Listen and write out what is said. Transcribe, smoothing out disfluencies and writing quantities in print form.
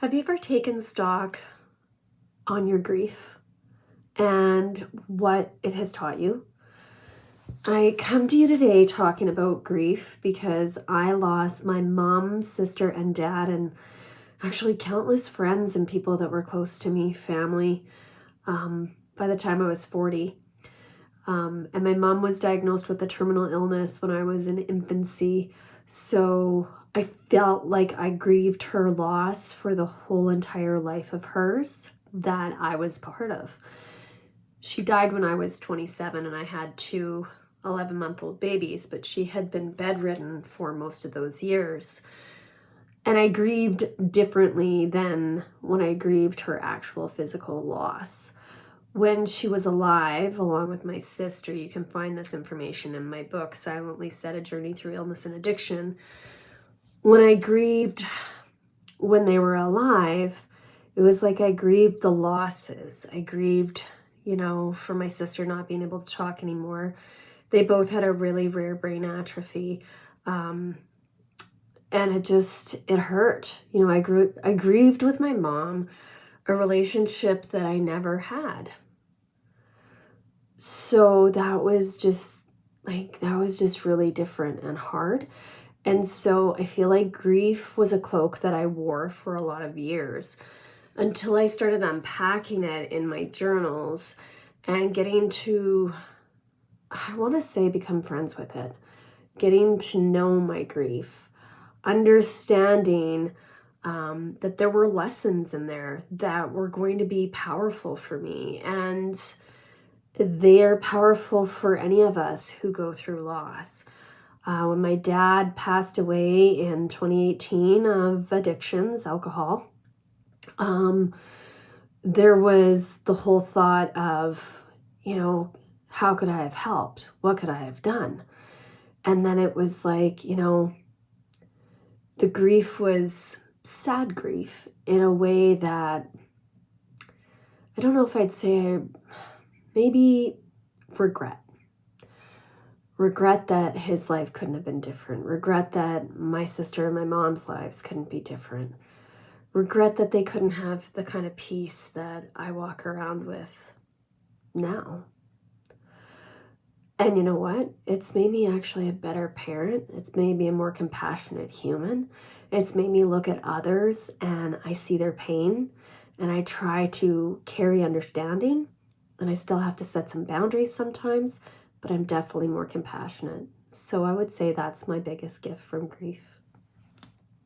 Have you ever taken stock on your grief and what it has taught you? I come to you today talking about grief because I lost my mom, sister, and dad, and actually countless friends and people that were close to me, family, by the time I was 40. And my mom was diagnosed with a terminal illness when I was in infancy. So I felt like I grieved her loss for the whole entire life of hers that I was part of. She died when I was 27 and I had two 11-month-old babies, but she had been bedridden for most of those years. And I grieved differently than when I grieved her actual physical loss. When she was alive, along with my sister, you can find this information in my book, Silently Said, A Journey Through Illness and Addiction. When I grieved when they were alive, it was like I grieved the losses. I grieved, for my sister not being able to talk anymore. They both had a really rare brain atrophy. And it hurt. I grieved with my mom, a relationship that I never had. So that was just really different and hard. And so I feel like grief was a cloak that I wore for a lot of years until I started unpacking it in my journals and getting to, I want to say, become friends with it, getting to know my grief, understanding that there were lessons in there that were going to be powerful for me. And they're powerful for any of us who go through loss. When my dad passed away in 2018 of addictions, alcohol, there was the whole thought of, how could I have helped? What could I have done? And then it was like, the grief was sad grief in a way that I don't know if I'd say maybe regret that his life couldn't have been different, regret that my sister and my mom's lives couldn't be different, regret that they couldn't have the kind of peace that I walk around with now. And you know what? It's made me actually a better parent. It's made me a more compassionate human. It's made me look at others and I see their pain and I try to carry understanding. And I still have to set some boundaries sometimes, but I'm definitely more compassionate. So I would say that's my biggest gift from grief.